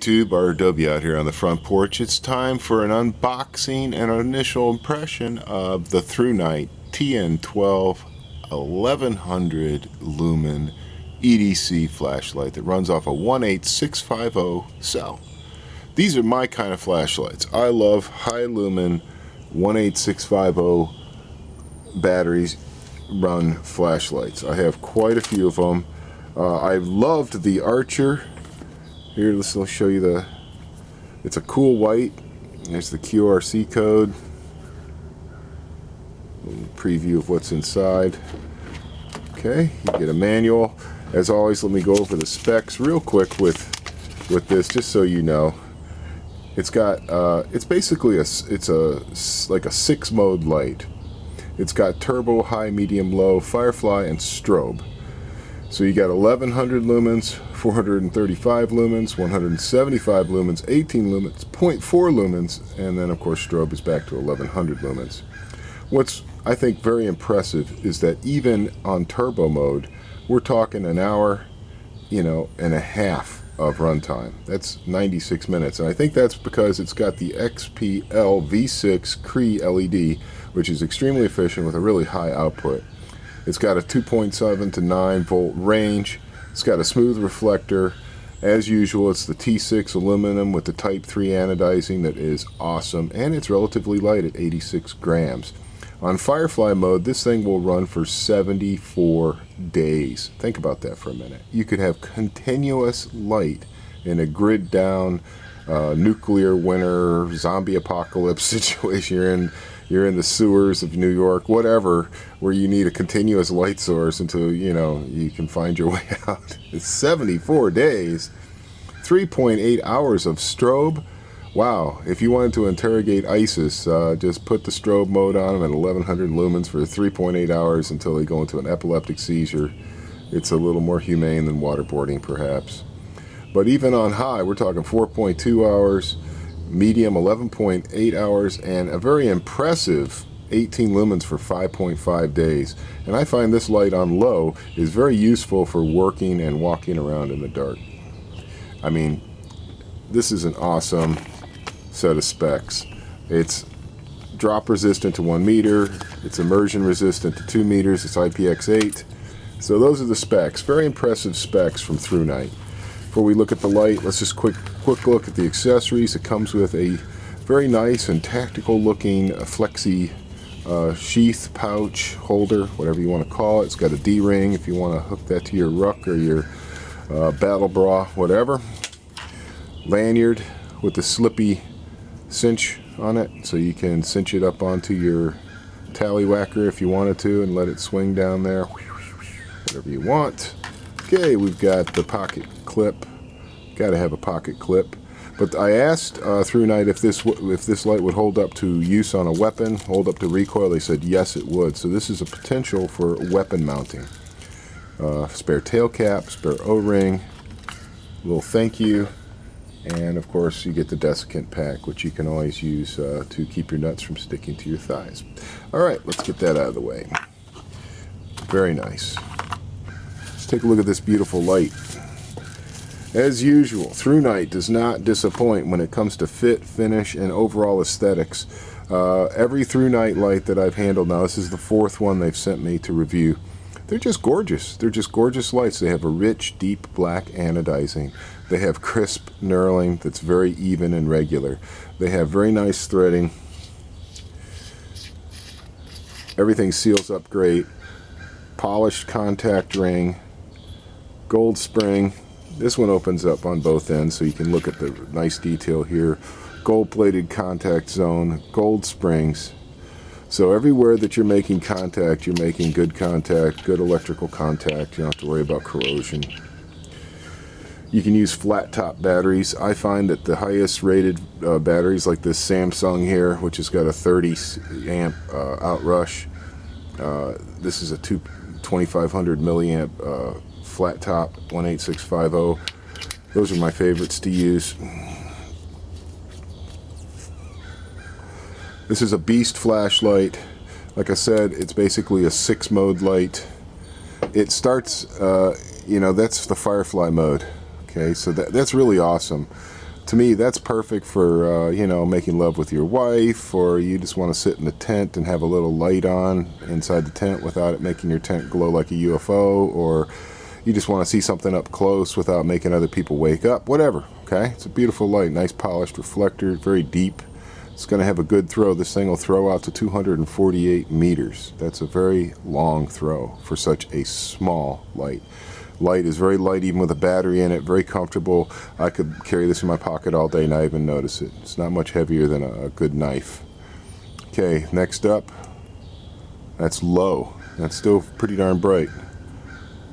YouTube, RW out here on the front porch. It's time for an unboxing and an initial impression of the Thrunite TN12 1100 Lumen EDC flashlight that runs off a 18650 cell. These are my kind of flashlights. I love high lumen 18650 batteries run flashlights. I have quite a few of them. I've loved the Archer. Here, let's show you it's a cool white. There's the QRC code. A little preview of what's inside. Okay, you get a manual. As always, let me go over the specs real quick with this, just so you know. It's got it's basically like a 6-mode light. It's got turbo, high, medium, low, Firefly, and Strobe. So you got 1100 lumens, 435 lumens, 175 lumens, 18 lumens, 0.4 lumens, and then of course Strobe is back to 1100 lumens. What's I think very impressive is that even on turbo mode, we're talking an hour, and a half of runtime. That's 96 minutes, and I think that's because it's got the XP-L V6 Cree LED, which is extremely efficient with a really high output. It's got a 2.7 to 9 volt range. It's got a smooth reflector. As usual, it's the T6 aluminum with the Type 3 anodizing that is awesome, and it's relatively light at 86 grams. On Firefly mode, this thing will run for 74 days. Think about that for a minute. You could have continuous light in a grid down nuclear winter zombie apocalypse situation. You're in the sewers of New York, whatever, where you need a continuous light source until you can find your way out. It's 74 days, 3.8 hours of strobe. Wow, if you wanted to interrogate ISIS, just put the strobe mode on them at 1100 lumens for 3.8 hours until they go into an epileptic seizure. It's a little more humane than waterboarding, perhaps. But even on high, we're talking 4.2 hours, medium 11.8 hours, and a very impressive 18 lumens for 5.5 days. And I find this light on low is very useful for working and walking around in the dark. I mean, this is an awesome set of specs. It's drop resistant to 1 meter, it's immersion resistant to 2 meters, it's IPX8. So those are the specs. Very impressive specs from Thrunite. Before we look at the light, let's just quick look at the accessories. It comes with a very nice and tactical looking flexi sheath, pouch, holder, whatever you want to call it. It's got a D-ring if you want to hook that to your ruck or your battle bra, whatever. Lanyard with the slippy cinch on it, so you can cinch it up onto your tallywhacker if you wanted to and let it swing down there, whatever you want. Okay, we've got the pocket clip. Got to have a pocket clip. But I asked Thrunite if this light would hold up to use on a weapon, hold up to recoil. They said yes, it would. So this is a potential for weapon mounting. Spare tail cap, spare O-ring, little thank you, and of course you get the desiccant pack, which you can always use to keep your nuts from sticking to your thighs. All right, let's get that out of the way. Very nice. Take a look at this beautiful light. As usual, Thrunite does not disappoint when it comes to fit, finish, and overall aesthetics. Every Thrunite light that I've handled now, this is the 4th one they've sent me to review. They're just gorgeous. They're just gorgeous lights. They have a rich, deep black anodizing. They have crisp knurling that's very even and regular. They have very nice threading. Everything seals up great. Polished contact ring. Gold spring. This one opens up on both ends so you can look at the nice detail here. Gold plated contact zone, gold springs. So everywhere that you're making contact, you're making good contact, good electrical contact. You don't have to worry about corrosion. You can use flat top batteries. I find that the highest rated batteries like this Samsung here, which has got a 30 amp outrush. This is a 2500 milliamp flat top 18650. Those are my favorites to use. This is a beast flashlight. Like I said, it's basically a 6-mode light. It starts, that's the Firefly mode. Okay, so that's really awesome. To me, that's perfect for, you know, making love with your wife, or you just want to sit in the tent and have a little light on inside the tent without it making your tent glow like a UFO, or you just want to see something up close without making other people wake up, whatever, okay? It's a beautiful light, nice polished reflector, very deep. It's going to have a good throw. This thing will throw out to 248 meters. That's a very long throw for such a small light. Light is very light, even with a battery in it, very comfortable. I could carry this in my pocket all day and not even notice it. It's not much heavier than a good knife. Okay, next up, that's low. That's still pretty darn bright.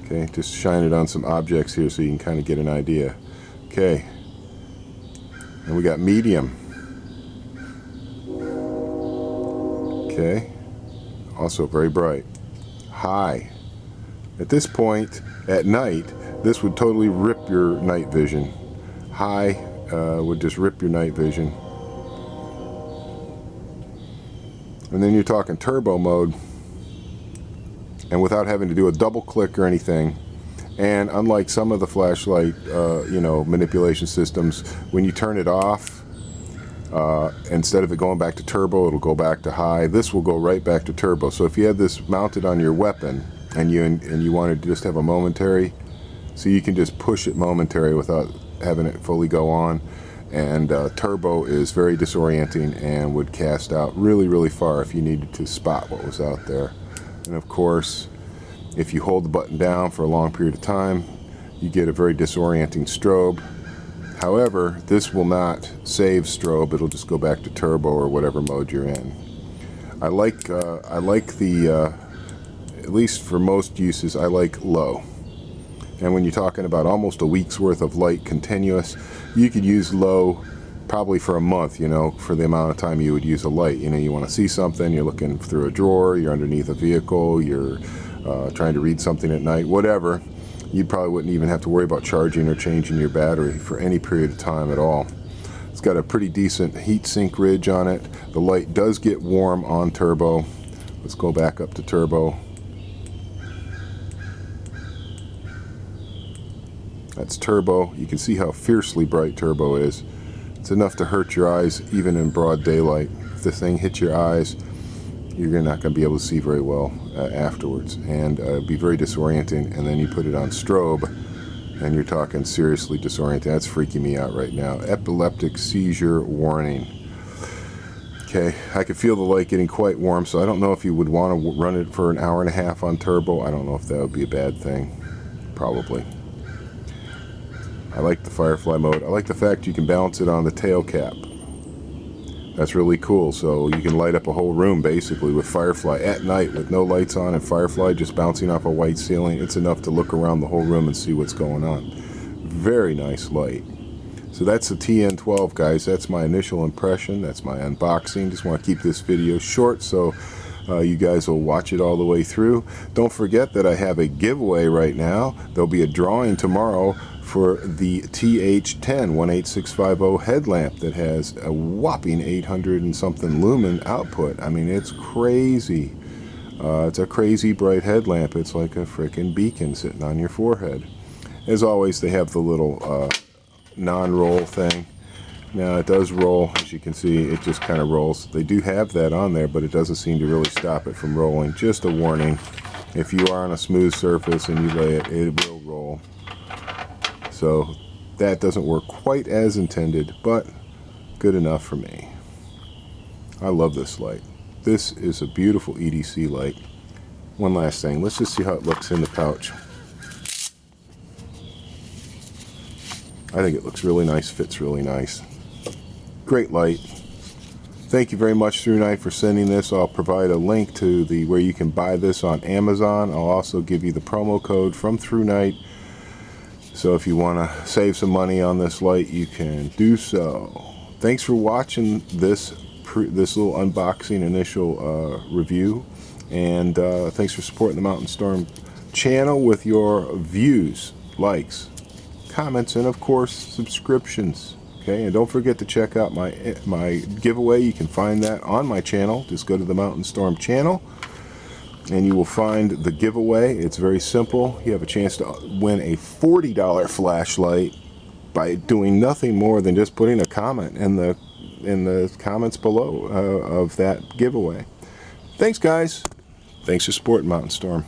Okay, just shine it on some objects here so you can kind of get an idea. Okay, and we got medium. Okay, also very bright. High. At this point, at night, this would totally rip your night vision. High would just rip your night vision. And then you're talking turbo mode, and without having to do a double click or anything. And unlike some of the flashlight, you know, manipulation systems, when you turn it off, instead of it going back to turbo, it'll go back to high. This will go right back to turbo. So if you had this mounted on your weapon, and you wanted to just have a momentary, so you can just push it momentary without having it fully go on. And turbo is very disorienting and would cast out really, really far if you needed to spot what was out there. And of course, if you hold the button down for a long period of time, you get a very disorienting strobe. However, this will not save strobe. It'll just go back to turbo or whatever mode you're in. I like the at least for most uses, I like low. And when you're talking about almost a week's worth of light continuous, you could use low probably for a month, you know, for the amount of time you would use a light. You know, you want to see something, you're looking through a drawer, you're underneath a vehicle, you're trying to read something at night, whatever. You probably wouldn't even have to worry about charging or changing your battery for any period of time at all. It's got a pretty decent heat sink ridge on it. The light does get warm on turbo. Let's go back up to turbo. That's turbo. You can see how fiercely bright turbo is. It's enough to hurt your eyes even in broad daylight. If this thing hits your eyes, you're not going to be able to see very well afterwards, and be very disorienting. And then you put it on strobe, and you're talking seriously disorienting. That's freaking me out right now. Epileptic seizure warning. Okay, I could feel the light getting quite warm, so I don't know if you would want to run it for an hour and a half on turbo. I don't know if that would be a bad thing. Probably. I like the Firefly mode. I like the fact you can balance it on the tail cap. That's really cool. So you can light up a whole room basically with Firefly at night with no lights on, and Firefly just bouncing off a white ceiling. It's enough to look around the whole room and see what's going on. Very nice light. So that's the TN12, guys. That's my initial impression. That's my unboxing. Just want to keep this video short so you guys will watch it all the way through. Don't forget that I have a giveaway right now. There'll be a drawing tomorrow for the TH10-18650 headlamp that has a whopping 800 and something lumen output. I mean, it's crazy. It's a crazy bright headlamp. It's like a frickin' beacon sitting on your forehead. As always, they have the little non-roll thing. Now it does roll, as you can see. It just kind of rolls. They do have that on there, but it doesn't seem to really stop it from rolling. Just a warning, if you are on a smooth surface and you lay it, it will roll. So that doesn't work quite as intended, but good enough for me. I love this light. This is a beautiful EDC light. One last thing, let's just see how it looks in the pouch. I think it looks really nice, fits really nice. Great light. Thank you very much, Thrunite, for sending this. I'll provide a link to where you can buy this on Amazon. I'll also give you the promo code from Thrunite. So if you want to save some money on this light, you can do so. Thanks for watching this little unboxing initial review, and thanks for supporting the Mountain Storm channel with your views, likes, comments, and of course subscriptions. Okay, and don't forget to check out my giveaway. You can find that on my channel. Just go to the Mountain Storm channel and you will find the giveaway. It's very simple. You have a chance to win a $40 flashlight by doing nothing more than just putting a comment in the comments below of that giveaway. Thanks, guys. Thanks for supporting Mountain Storm.